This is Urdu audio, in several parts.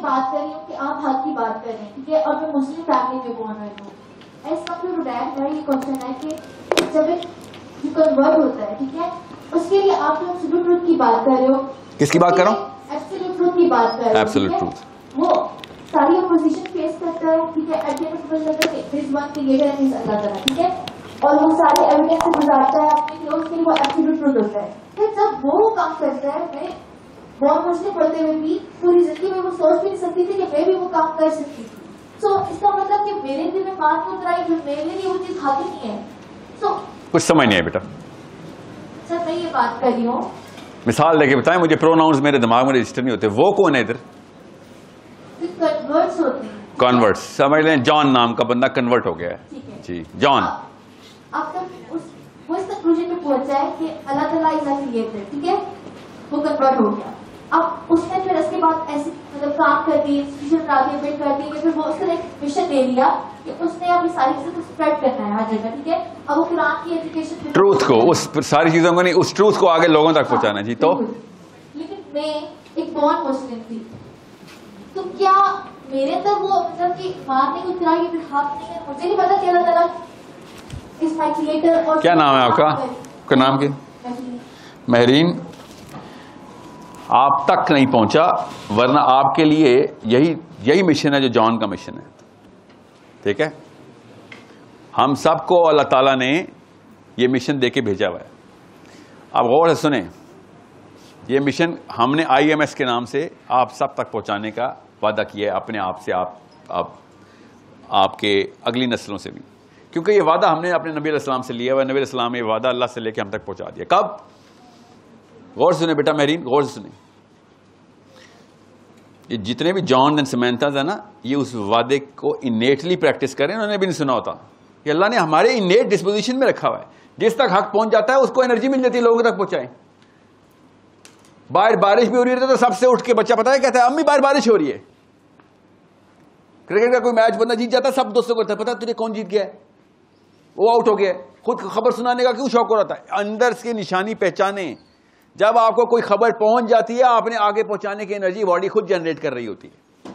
بات کر رہی ہوں کہ آپ حق کی بات کر رہے ہیں, ٹھیک ہے, اور میں مسلم فیملی میں بورن ہوئی ہوں. ایز کمپیئر ٹو دیٹ میرا یہ کوشچن ہے کہ جب ایک کنورٹ ہوتا ہے, ٹھیک ہے, اس کے لیے آپ ایبسولوٹ ٹروتھ کی بات کر رہے ہو. کس کی بات کر رہا ہوں؟ ایبسولوٹ ٹروتھ کی بات کر رہے ہو. ایبسولوٹ ٹروتھ وہ ساری اپوزیشن فیس کرتا ہے, ٹھیک ہے, at the end of the day there is one creator and is Allah تعالیٰ, ٹھیک ہے, اور وہ سارے ایویڈینس سے گزارتا ہے اپنے لیے, اس کے لیے وہ ایبسولوٹ ٹروتھ ہوتا ہے. پھر جب وہ کام کرتا ہے, میں بہت مسلم پڑھتے ہوئے بھی پوری زندگی میں وہ سوچ بھی نہیں سکتی تھی کہ میں بھی وہ کام کر سکتی تھی. سو اس کا مطلب کہ میرے دل میں بات اتر آئی جو میرے لیے وہ چیز حاضر نہیں ہے. سو کچھ سمجھ نہیں ہے بیٹا. سر میں یہ بات کر رہی ہوں, مثال دے کے بتائیں مجھے. پروناؤنس میرے دماغ میں رجسٹر نہیں ہوتے. وہ کون ہے ادھر؟ کنورٹس ہوتے ہیں. کنورٹس سمجھ لیں, جان نام کا بندہ کنورٹ ہو گیا ہے. جی جان. اب تک وہ اس کنکلوژن پہ پہنچا ہے کہ اللہ تعالیٰ از اے کریٹر, ٹھیک ہے, وہ کنورٹ ہو گیا. اب اس نے پھر اس کے بعد ایسے مطلب کام کر دی, انسٹیٹیوشن بنا دی, بلڈ کر دی, پھر وہ اس نے ایک مشن لے لیا کہ اس نے اپنی ساری چیزوں کو اسپریڈ کرنا ہے ہر جگہ, ٹھیک ہے. اب وہ قرآن کی ایجوکیشن ٹروتھ کو, اس ساری چیزوں کو نہیں, اس ٹروتھ کو آگے لوگوں تک پہنچانا. جی تو لیکن میں ایک بورن مسلم تھی, تو کیا میرے اندر وہ مطلب کہ مارنے کو اتنا یہ حق نہیں ہے؟ مجھے نہیں پتا کہ اللہ تعالیٰ از مائی کریٹر. اور کیا نام ہے آپ کا؟ آپ کا نام کیا؟ مہرین. آپ تک نہیں پہنچا, ورنہ آپ کے لیے یہی مشن ہے جو جان کا مشن ہے, ٹھیک ہے. ہم سب کو اللہ تعالیٰ نے یہ مشن دے کے بھیجا ہوا ہے. آپ غور سے سنیں, یہ مشن ہم نے IMS کے نام سے آپ سب تک پہنچانے کا وعدہ کیا ہے, اپنے آپ سے, آپ کے اگلی نسلوں سے بھی, کیونکہ یہ وعدہ ہم نے اپنے نبی علیہ السلام سے لیا ہوا ہے. نبی علیہ السلام نے یہ وعدہ اللہ سے لے کے ہم تک پہنچا دیا. کب؟ غور سے سنیں بیٹا مہرین, غور سے سنیں. یہ جتنے بھی جان اینڈ سمینتھاز ہیں نا, یہ اس وعدے کو انیٹلی پریکٹس کریں. انہوں نے بھی نہیں سنا ہوتا کہ اللہ نے ہمارے انیٹ ڈسپوزیشن میں رکھا ہوا ہے. جس تک حق پہنچ جاتا ہے اس کو انرجی مل جاتی ہے لوگوں تک پہنچائیں. باہر بارش بھی ہو رہی ہے تو سب سے اٹھ کے بچہ پتا ہے کہتا ہے امی باہر بارش ہو رہی ہے. کرکٹ کا کوئی میچ بندہ جیت جاتا ہے, سب دوستوں کو کہتا ہے پتا تجھے کون جیت گیا ہے, وہ آؤٹ ہو گیا ہے. خود خبر سنانے کا کیوں شوق ہو رہا ہے؟ اندر سے نشانی پہچانے. جب آپ کو کوئی خبر پہنچ جاتی ہے, آپ نے آگے پہنچانے کی انرجی باڈی خود جنریٹ کر رہی ہوتی ہے.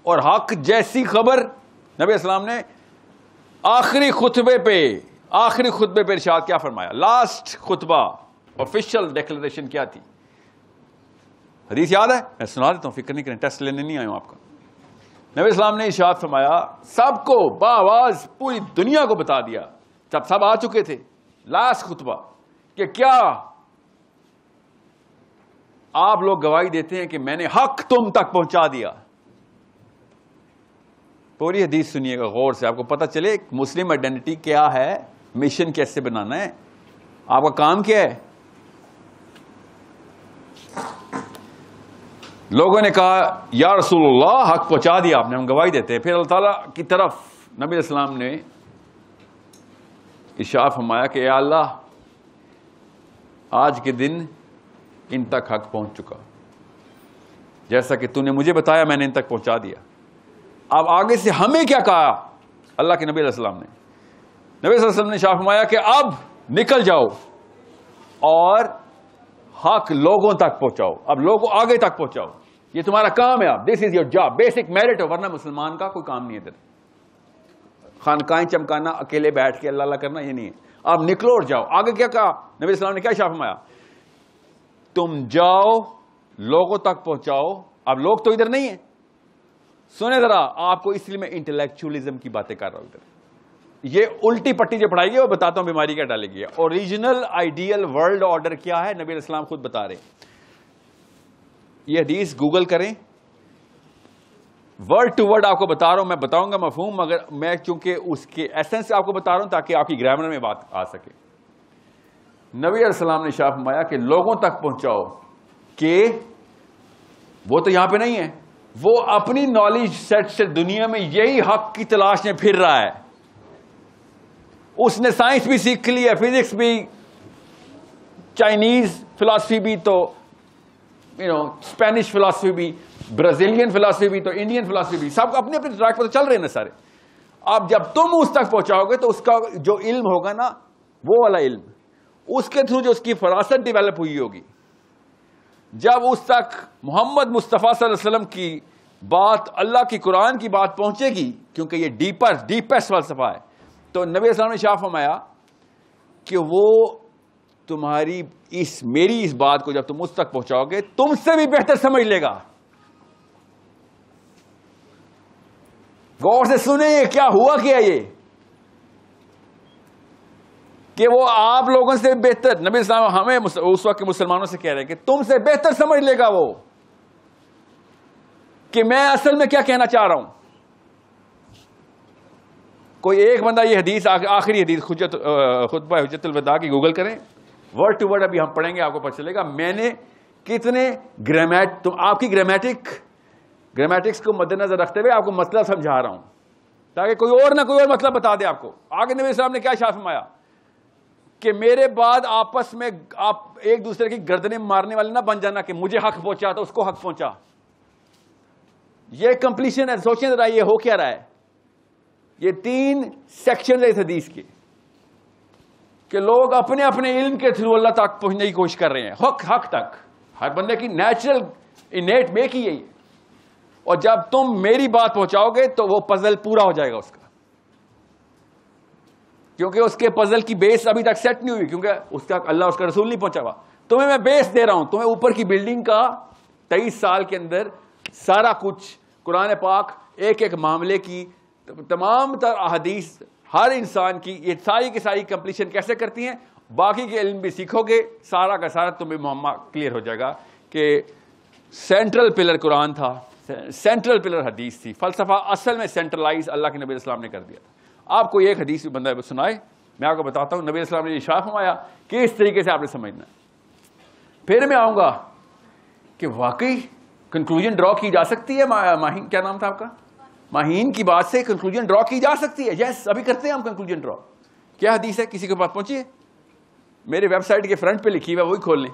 اور حق جیسی خبر نبی اسلام نے آخری خطبے پہ ارشاد کیا فرمایا؟ لاسٹ خطبہ آفیشیل ڈیکلریشن کیا تھی؟ حدیث یاد ہے؟ میں سنا دیتا ہوں, فکر نہیں کریں, ٹیسٹ لینے نہیں آیا ہوں آپ کا. نبی اسلام نے ارشاد فرمایا, سب کو بآواز پوری دنیا کو بتا دیا جب سب آ چکے تھے, لاسٹ خطبہ, کہ کیا آپ لوگ گواہی دیتے ہیں کہ میں نے حق تم تک پہنچا دیا؟ پوری حدیث سنیے گا غور سے, آپ کو پتہ چلے مسلم آئیڈینٹی کیا ہے, مشن کیسے بنانا ہے, آپ کا کام کیا ہے. لوگوں نے کہا یا رسول اللہ حق پہنچا دیا آپ نے, ہم گواہی دیتے ہیں. پھر اللہ تعالیٰ کی طرف نبی علیہ السلام نے ارشاد فرمایا کہ اے اللہ, آج کے دن ان تک حق پہنچ چکا, جیسا کہ تو نے مجھے بتایا میں نے ان تک پہنچا دیا. اب آگے سے ہمیں کیا کہا اللہ کے نبی علیہ السلام نے؟ نبی صلی اللہ علیہ وسلم نے ارشاد فرمایا کہ اب نکل جاؤ اور حق لوگوں تک پہنچاؤ, اب لوگوں آگے تک پہنچاؤ, یہ تمہارا کام ہے. اب this is your job, basic merit ہے. ورنہ مسلمان کا کوئی کام نہیں ہے ادھر. خانقاہیں چمکانا, اکیلے بیٹھ کے اللہ اللہ کرنا, یہ نہیں ہے. اب نکلو اور جاؤ. آگے کیا کہا نبی السلام نے؟ کیا ارشاد فرمایا؟ تم جاؤ لوگوں تک پہنچاؤ. اب لوگ تو ادھر نہیں ہیں, سنیں ذرا, آپ کو اس لیے میں انٹلیکچولیزم کی باتیں کر رہا ہوں. ادھر یہ الٹی پٹی جو پڑھائی گئی وہ بتاتا ہوں بیماری کیا ڈالے گی. اوریجنل آئیڈیل ورلڈ آرڈر کیا ہے نبی علیہ السلام خود بتا رہے ہیں. یہ حدیث گوگل کریں, ورڈ ٹو ورڈ آپ کو بتا رہا ہوں. میں بتاؤں گا مفہوم, مگر میں چونکہ اس کے ایسنس آپ کو بتا رہا ہوں تاکہ آپ کی گرامر میں بات آ سکے. نبی علیہ السلام نے ارشاد فرمایا کہ لوگوں تک پہنچاؤ کہ وہ تو یہاں پہ نہیں ہے, وہ اپنی نالج سیٹ سے دنیا میں یہی حق کی تلاش میں پھر رہا ہے. اس نے سائنس بھی سیکھ لی ہے, فزکس بھی, چائنیز فلاسفی بھی, تو اسپینش فلاسفی بھی, برازیلین فلاسفی بھی, تو انڈین فلاسفی بھی, سب اپنے اپنے ٹریک پر چل رہے ہیں سارے. اب جب تم اس تک پہنچاؤ گے تو اس کا جو علم ہوگا نا, وہ والا علم, اس کے تھرو جو اس کی فراست ڈیولپ ہوئی ہوگی, جب اس تک محمد مصطفیٰ صلی اللہ علیہ وسلم کی بات، اللہ کی قرآن کی بات پہنچے گی، کیونکہ یہ ڈیپسٹ فلسفہ ہے، تو نبی اسلام نے شاہ فرمایا کہ وہ تمہاری میری اس بات کو جب تم اس تک پہنچاؤ گے تم سے بھی بہتر سمجھ لے گا. غور سے سنیں یہ کیا ہوا کیا، یہ کہ وہ آپ لوگوں سے بہتر، نبی اسلام ہمیں اس وقت کے مسلمانوں سے کہہ رہے ہیں کہ تم سے بہتر سمجھ لے گا وہ کہ میں اصل میں کیا کہنا چاہ رہا ہوں. کوئی ایک بندہ یہ حدیث، آخری حدیث خطبہ حجت الوداع کی گوگل کریں، ورڈ ٹو ورڈ ابھی ہم پڑھیں گے، آپ کو پتہ چلے گا میں نے کتنے آپ کی گرامیٹکس کو مد نظر رکھتے ہوئے آپ کو مطلب سمجھا رہا ہوں، تاکہ کوئی اور نہ کوئی اور مطلب بتا دے آپ کو. آگے نبی اسلام نے کیا ارشاد فرمایا کہ میرے بعد آپس میں آپ ایک دوسرے کی گردنیں مارنے والے نہ بن جانا کہ مجھے حق پہنچا تو اس کو حق پہنچا. یہ کمپلیشن ہے. سوچیں ذرا یہ ہو کیا رہا ہے. یہ 3 سیکشن ہے اس حدیث کے کہ لوگ اپنے اپنے علم کے تھرو اللہ تک پہنچنے کی کوشش کر رہے ہیں، حق تک. ہر بندے کی نیچرل انیٹ میک ہی ہے یہ. اور جب تم میری بات پہنچاؤ گے تو وہ پزل پورا ہو جائے گا اس کا، کیونکہ اس کے پزل کی بیس ابھی تک سیٹ نہیں ہوئی، کیونکہ اس تک اللہ اس کا رسول نہیں پہنچا ہوا. تمہیں میں بیس دے رہا ہوں، تمہیں اوپر کی بلڈنگ کا 23 سال کے اندر سارا کچھ قرآن پاک ایک ایک معاملے کی تمام تر احادیث ہر انسان کی یہ ساری کی ساری کمپلیشن کیسے کرتی ہیں، باقی کے علم بھی سیکھو گے، سارا کا سارا تمہیں معاملہ کلیئر ہو جائے گا کہ سینٹرل پلر قرآن تھا، سینٹرل پلر حدیث تھی. فلسفہ اصل میں سینٹرلائز اللہ کے نبی اسلام نے کر دیا تھا. آپ کو ایک حدیث بندہ سنائے، میں آپ کو بتاتا ہوں نبی اسلام نے ارشاد فرمایا کہ اس طریقے سے آپ نے سمجھنا ہے. پھر میں آؤں گا کہ واقعی کنکلوژن ڈرا کی جا سکتی ہے. ماہین کیا نام تھا آپ کا؟ ماہین کی بات سے کنکلوژن ڈرا کی جا سکتی ہے. یس ابھی کرتے ہیں ہم کنکلوژن ڈرا. کیا حدیث ہے؟ کسی کے پاس پہنچی ہے؟ میرے ویب سائٹ کے فرنٹ پہ لکھی ہوا وہی کھول لیں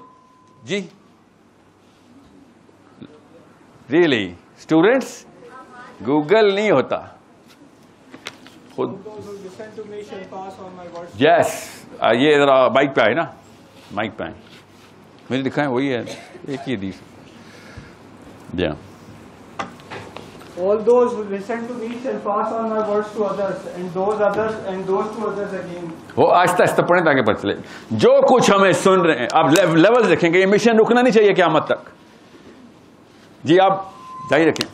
جی. ریئلی اسٹوڈینٹس گوگل نہیں ہوتا خود. یس یہ ذرا مائک پہ آئے نا، مائک پہ آئے مجھے دکھائیں، وہی ہے ایک ہی حدیث. جی ہاں. All those who listen to me shall pass on my words to others, and those others and those to others again. وہ آہستہ آہستہ پڑھیں تاکہ پتہ چلے. جو کچھ ہمیں سن رہے ہیں آپ لیول دیکھیں گے، یہ مشن رکنا نہیں چاہیے قیامت تک. جی آپ جاری رکھیں.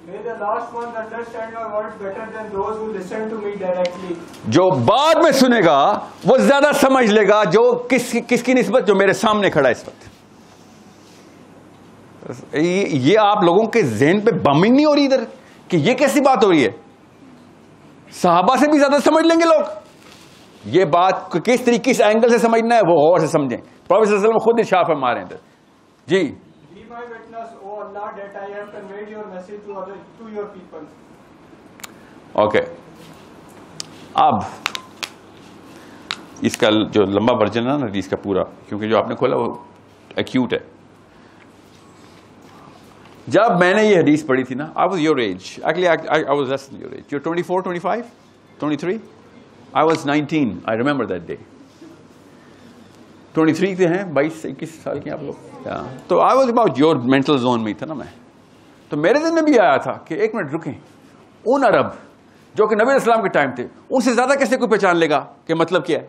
May the last ones understand my words better than those who listen to me directly. جو بعد میں سنے گا وہ زیادہ سمجھ لے گا جو کس کی نسبت جو میرے سامنے کھڑا ہے اس وقت. یہ آپ لوگوں کے ذہن پہ بمنگ نہیں ہو رہی ادھر کہ یہ کیسی بات ہو رہی ہے؟ صحابہ سے بھی زیادہ سمجھ لیں گے لوگ. یہ بات کس طریقے اس اینگل سے سمجھنا ہے وہ غور سے سمجھیں. پروفیسر صلی اللہ علیہ وسلم خود ارشاد فرما رہے ہیں ادھر. جی Be my witness, O Allah, that I have conveyed your message to your people. Okay. اب اس کا جو لمبا ورژن ہے نا اس کا پورا، کیونکہ جو آپ نے کھولا وہ ایکیوٹ ہے. جب میں نے یہ حدیث پڑھی تھی نا، I was your age. Actually, I was less than your age. You're 24, 25, 23? I was 19. I remember that day. 23 کے ہیں، 22-21 سال کے آپ لوگ. تو I was about your mental zone میں تھا نا میں. تو میرے دن میں بھی آیا تھا کہ ایک منٹ رکیں، ان عرب جو کہ نبی علیہ السلام کے ٹائم تھے ان سے زیادہ کیسے کوئی پہچان لے گا کہ مطلب کیا ہے.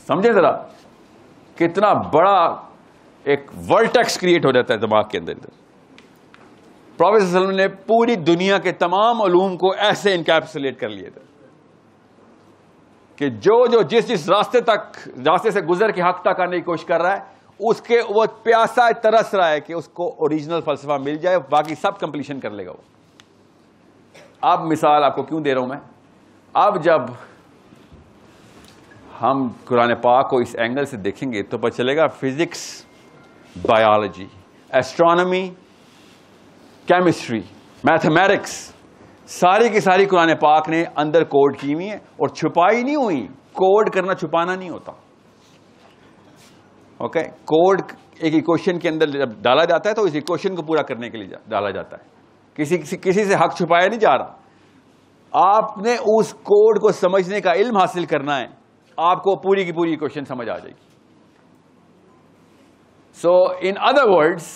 سمجھے ذرا کتنا بڑا ایک ورٹیکس کریٹ ہو جاتا ہے دماغ کے اندر. پروفیسر صلی اللہ علیہ وسلم نے پوری دنیا کے تمام علوم کو ایسے انکیپسولیٹ کر لیا تھا کہ جو جس راستے سے گزر کے حق تک آنے کی کوشش کر رہا ہے اس کے وہ پیاسا ترس رہا ہے کہ اس کو اوریجنل فلسفہ مل جائے، باقی سب کمپلیشن کر لے گا وہ. اب مثال آپ کو کیوں دے رہا ہوں میں، اب جب ہم قرآن پاک کو اس اینگل سے دیکھیں گے تو پتہ چلے گا physics, biology, astronomy, chemistry, mathematics ساری کی ساری قرآن پاک نے اندر کوڈ کی ہوئی ہیں اور چھپائی نہیں ہوئی. کوڈ کرنا چھپانا نہیں ہوتا. اوکے. کوڈ ایک ایکویشن کے اندر جب ڈالا جاتا ہے تو اس ایکویشن کو پورا کرنے کے لیے ڈالا جاتا ہے. کسی سے حق چھپایا نہیں جا رہا. آپ نے اس کوڈ کو سمجھنے کا علم حاصل کرنا ہے، آپ کو پوری کی پوری ایکویشن سمجھ آ جائے گی. سو ان ادر ورڈز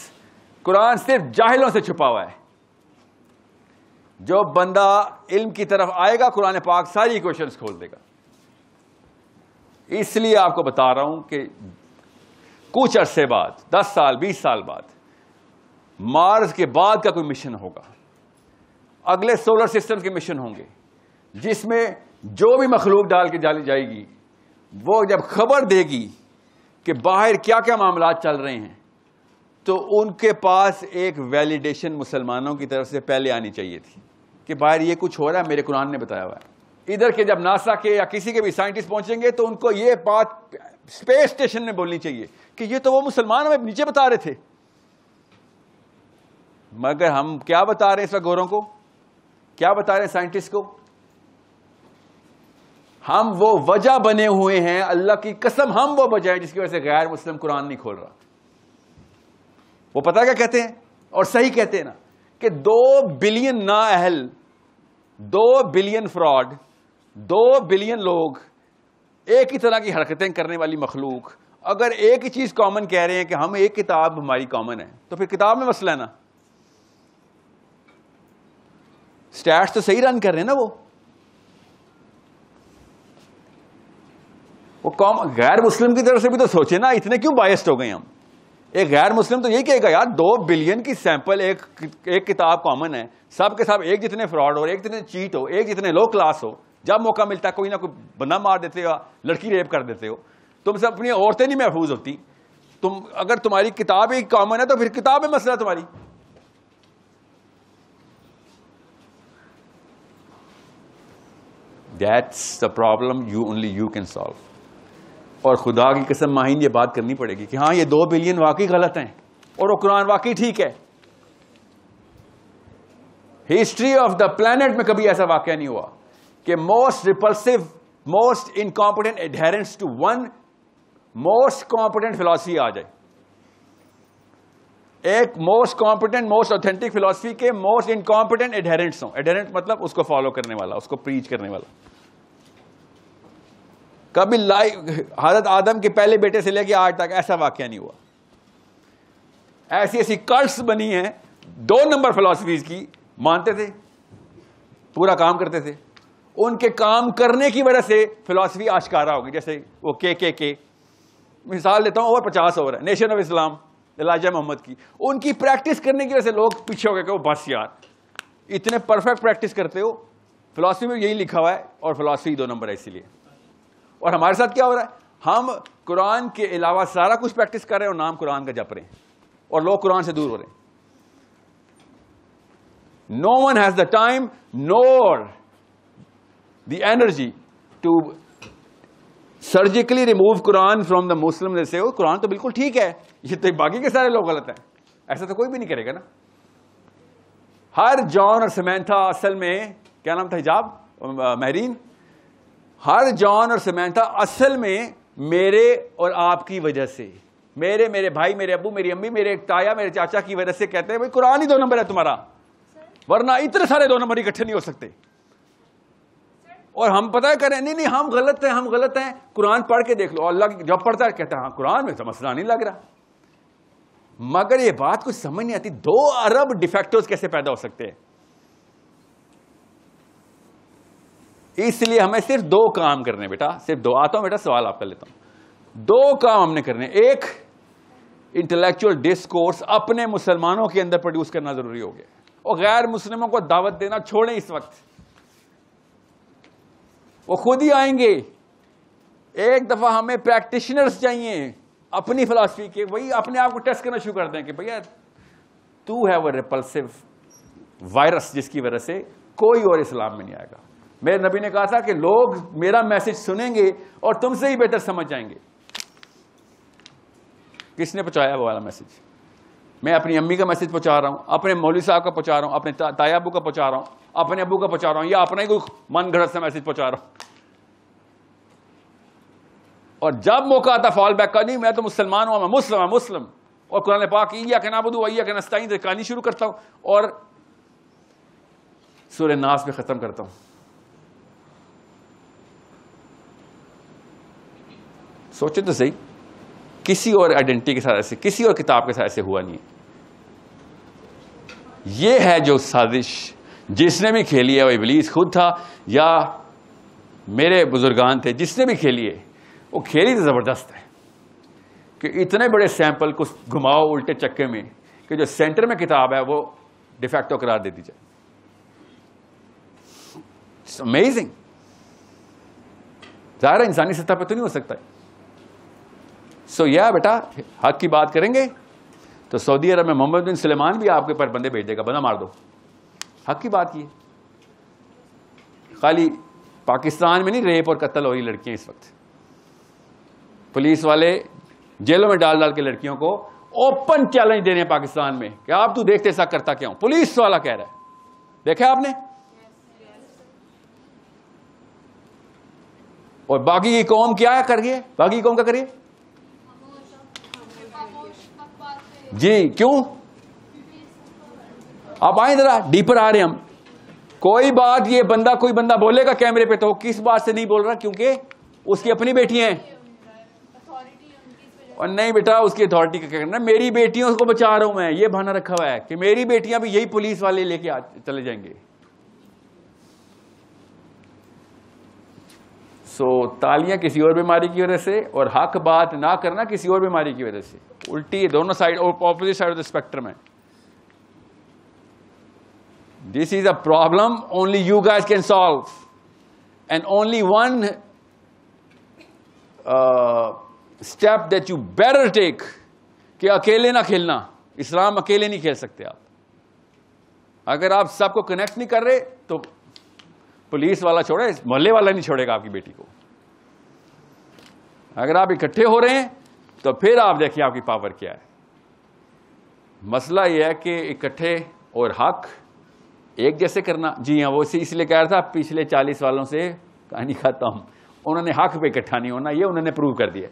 قرآن صرف جاہلوں سے چھپا ہوا ہے. جو بندہ علم کی طرف آئے گا قرآن پاک ساری کوشچنس کھول دے گا. اس لیے آپ کو بتا رہا ہوں کہ کچھ عرصے بعد 10 سال 20 سال بعد مارس کے بعد کا کوئی مشن ہوگا, اگلے سولر سسٹم کے مشن ہوں گے, جس میں جو بھی مخلوق ڈال کے ڈالی جائے گی وہ جب خبر دے گی کہ باہر کیا کیا معاملات چل رہے ہیں تو ان کے پاس ایک ویلیڈیشن مسلمانوں کی طرف سے پہلے آنی چاہیے تھی کہ باہر یہ کچھ ہو رہا ہے, میرے قرآن نے بتایا ہوا ہے. ادھر کے جب ناسا کے یا کسی کے بھی سائنٹسٹ پہنچیں گے تو ان کو یہ بات اسپیس اسٹیشن میں بولنی چاہیے کہ یہ تو وہ مسلمان ہمیں نیچے بتا رہے تھے. مگر ہم کیا بتا رہے ہیں اس وقت گوروں کو, کیا بتا رہے ہیں سائنٹسٹ کو؟ ہم وہ وجہ بنے ہوئے ہیں, اللہ کی قسم ہم وہ وجہ ہے جس کی وجہ سے غیر مسلم قرآن نہیں کھول رہا. وہ پتہ کیا کہتے ہیں, اور صحیح کہتے ہیں نا, کہ 2 بلین نااہل, 2 بلین فراڈ, 2 بلین لوگ, ایک ہی طرح کی حرکتیں کرنے والی مخلوق اگر ایک ہی چیز کامن کہہ رہے ہیں کہ ہم ایک کتاب ہماری کامن ہے, تو پھر کتاب میں مسئلہ ہے نا. سٹیٹس تو صحیح رن کر رہے ہیں نا وہ غیر مسلم کی طرف سے بھی تو سوچے نا, اتنے کیوں بائسڈ ہو گئے ہم. ایک غیر مسلم تو یہی کہے گا یار 2 بلین کی سیمپل ایک کتاب کامن ہے, سب کے سب ایک جتنے فراڈ ہو, ایک جتنے چیٹ ہو, ایک جتنے لو کلاس ہو, جب موقع ملتا ہے کوئی نہ کوئی بندہ مار دیتے ہو, لڑکی ریپ کر دیتے ہو. تم سے اپنی عورتیں نہیں محفوظ ہوتی. اگر تمہاری کتاب ایک کامن ہے تو پھر کتاب میں مسئلہ تمہاری. That's the problem only you can solve. اور خدا کی قسم ماہین یہ بات کرنی پڑے گی کہ ہاں یہ 2 بلین واقعی غلط ہیں اور وہ قرآن واقعی ٹھیک ہے. ہسٹری آف دا پلانٹ میں کبھی ایسا واقعہ نہیں ہوا کہ most repulsive, most incompetent adherence to one most competent philosophy آ جائے. ایک most competent most authentic philosophy کے موسٹ انکمپیٹنٹ ایڈہرنٹس ہوں. ایڈہرنٹ مطلب اس کو فالو کرنے والا, اس کو پریچ کرنے والا. کبھی حضرت آدم کے پہلے بیٹے سے لے کے آج تک ایسا واقعہ نہیں ہوا. ایسی ایسی کلٹس بنی ہیں 2 نمبر فلاسفیز کی, مانتے تھے, پورا کام کرتے تھے. ان کے کام کرنے کی وجہ سے فلاسفی آشکارا ہوگی. جیسے وہ کے مثال دیتا ہوں, اوور 50 اوور ہے, نیشن آف اسلام الہجہ محمد کی. ان کی پریکٹس کرنے کی وجہ سے لوگ پیچھے ہو گئے کہ وہ بس یار اتنے پرفیکٹ پریکٹس کرتے ہو, فلاسفی میں یہی لکھا ہوا ہے اور فلاسفی 2 نمبر ہے اسی لیے. اور ہمارے ساتھ کیا ہو رہا ہے, ہم قرآن کے علاوہ سارا کچھ پریکٹس کر رہے ہیں اور نام قرآن کا جپ رہے ہیں, اور لوگ قرآن سے دور ہو رہے ہیں. No one has the time nor the energy to surgically remove Quran from the Muslim. They say, oh, قرآن تو بالکل ٹھیک ہے, یہ تو باقی کے سارے لوگ غلط ہیں. ایسا تو کوئی بھی نہیں کرے گا نا. ہر جان اور سمینتھا اصل میں کیا نام تھا, حجاب مہرین, ہر جان اور سمینتھا اصل میں میرے اور آپ کی وجہ سے, میرے بھائی, میرے ابو, میری امی, میرے تایا, میرے چاچا کی وجہ سے کہتے ہیں بھائی قرآن ہی 2 نمبر ہے تمہارا, ورنہ اتنے سارے 2 نمبر اکٹھے نہیں ہو سکتے. اور ہم پتہ کریں نہیں ہم غلط ہیں, قرآن پڑھ کے دیکھ لو. اللہ جب پڑھتا ہے کہتا ہے ہاں قرآن میں تو مسئلہ نہیں لگ رہا. مگر یہ بات کچھ سمجھ نہیں آتی 2 ارب ڈیفیکٹوز کیسے پیدا ہو سکتے ہیں. اس لیے ہمیں صرف 2 کام کرنے, بیٹا صرف 2. آتا ہوں بیٹا, سوال آپ کر لیتا ہوں. 2 کام ہم نے کرنے. ایک, انٹلیکچوئل ڈسکورس اپنے مسلمانوں کے اندر پروڈیوس کرنا ضروری ہو گیا, اور غیر مسلموں کو دعوت دینا چھوڑیں اس وقت, وہ خود ہی آئیں گے. ایک دفعہ ہمیں پریکٹیشنرز چاہیے اپنی فلاسفی کے, وہی اپنے آپ کو ٹیسٹ کرنا شروع کر دیں کہ بھیا تو ہے وہ ریپلسو وائرس جس کی وجہ سے کوئی اور اسلام میں نہیں آئے گا. میرے نبی نے کہا تھا کہ لوگ میرا میسج سنیں گے اور تم سے ہی بہتر سمجھ جائیں گے. کس نے پہنچایا وہ والا میسج؟ میں اپنی امی کا میسج پہنچا رہا ہوں, اپنے مولوی صاحب کا پہنچا رہا ہوں, اپنے تایا ابو کا پہنچا رہا ہوں, اپنے ابو کا پہنچا رہا ہوں, یا اپنا ہی کوئی من گھڑت سے میسج پہنچا رہا ہوں. اور جب موقع آتا فال بیک کا, نہیں میں تو مسلمان ہوں, میں مسلم, اور قرآن پاک ایاک نعبد و ایاک نستعین سے کہانی شروع کرتا ہوں اور سورہ ناس پہ ختم کرتا ہوں. سوچے تو صحیح, کسی اور آئیڈینٹی کے ساتھ ایسے، کسی اور کتاب کے ساتھ ایسے ہوا نہیں ہے. یہ ہے جو سازش جس نے بھی کھیلی ہے، وہ ابلیس خود تھا یا میرے بزرگان تھے، جس نے بھی کھیلی ہے وہ کھیلی تو زبردست ہے کہ اتنے بڑے سیمپل کو گھماؤ الٹے چکے میں کہ جو سینٹر میں کتاب ہے وہ ڈیفیکٹو قرار دے دی جائے. It's amazing. ظاہر ہے انسانی سطح پہ تو نہیں ہو سکتا. سو یا بیٹا حق کی بات کریں گے تو سعودی عرب میں محمد بن سلیمان بھی آپ کے پر بندے بھیج دے گا، بندہ مار دو. حق کی بات کی. خالی پاکستان میں نہیں ریپ اور قتل ہو رہی لڑکیاں اس وقت. پولیس والے جیلوں میں ڈال ڈال کے لڑکیوں کو اوپن چیلنج دے رہے ہیں پاکستان میں کہ آپ تو دیکھتے ایسا کرتا کیا ہوں. پولیس والا کہہ رہا ہے، دیکھا آپ نے. اور باقی کی قوم کیا کر گئی؟ باقی قوم کا کریے جی. کیوں؟ آپ آئیں ذرا ڈیپر آ رہے ہم. کوئی بات یہ بندہ کوئی بندہ بولے گا کیمرے پہ تو کس بات سے نہیں بول رہا؟ کیونکہ اس کی اپنی بیٹیاں ہیں. اور نہیں بیٹا اس کی اتھارٹی کا کیا کرنا؟ میری بیٹیوں کو بچا رہا ہوں میں، یہ بہانہ رکھا ہوا ہے کہ میری بیٹیاں بھی یہی پولیس والے لے کے چلے جائیں گے. سو تالیاں کسی اور بیماری کی وجہ سے اور حق بات نہ کرنا کسی اور بیماری کی وجہ سے. الٹی دونوں سائڈ اور opposite side of the spectrum ہے. This is a problem only you guys can solve and only one step that you better take کہ اکیلے نہ کھیلنا. اسلام اکیلے نہیں کھیل سکتے آپ. اگر آپ سب کو کنیکٹ نہیں کر رہے تو پولیس والا چھوڑے، محلے والا نہیں چھوڑے گا آپ کی بیٹی کو. اگر آپ اکٹھے ہو رہے ہیں تو پھر آپ دیکھیں آپ کی پاور کیا ہے. مسئلہ یہ ہے کہ اکٹھے اور حق ایک جیسے کرنا. جی ہاں، وہ اس لیے کہہ رہا تھا پچھلے 40 والوں سے کہانی ختم. انہوں نے حق پہ اکٹھا نہیں ہونا، یہ انہوں نے پروو کر دیا.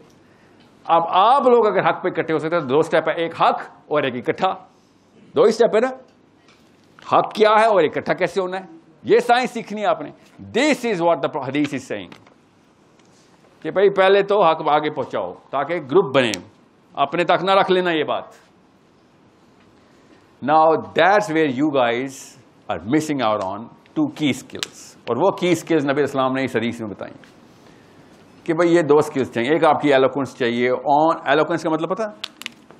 اب آپ لوگ اگر حق پہ اکٹھے ہو سکتے ہیں تو 2 اسٹیپ ہے، ایک حق اور ایک اکٹھا. 2 اسٹیپ ہے نا. حق کیا ہے اور اکٹھا کیسے ہونا ہے، یہ سائنس سیکھنی ہے آپ نے. دس از واٹ دا حدیث از سیئنگ کہ بھائی پہلے تو حق آگے پہنچاؤ تاکہ گروپ بنے، اپنے تک نہ رکھ لینا یہ بات. Now that's where you guys are missing out on 2 کی اسکلس. اور وہ کی اسکلز نبی اسلام نے اس حدیث میں بتائیں کہ بھائی یہ 2 اسکلز چاہیے. ایک آپ کی ایلوکوینس چاہیے. ایلوکوینس کا مطلب پتہ؟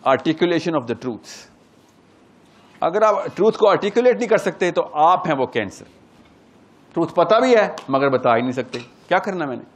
Articulation of the truth. اگر آپ ٹروتھ کو آرٹیکولیٹ نہیں کر سکتے تو آپ ہیں وہ کینسر. ٹروتھ پتہ بھی ہے مگر بتا ہی نہیں سکتے. کیا کرنا میں نے؟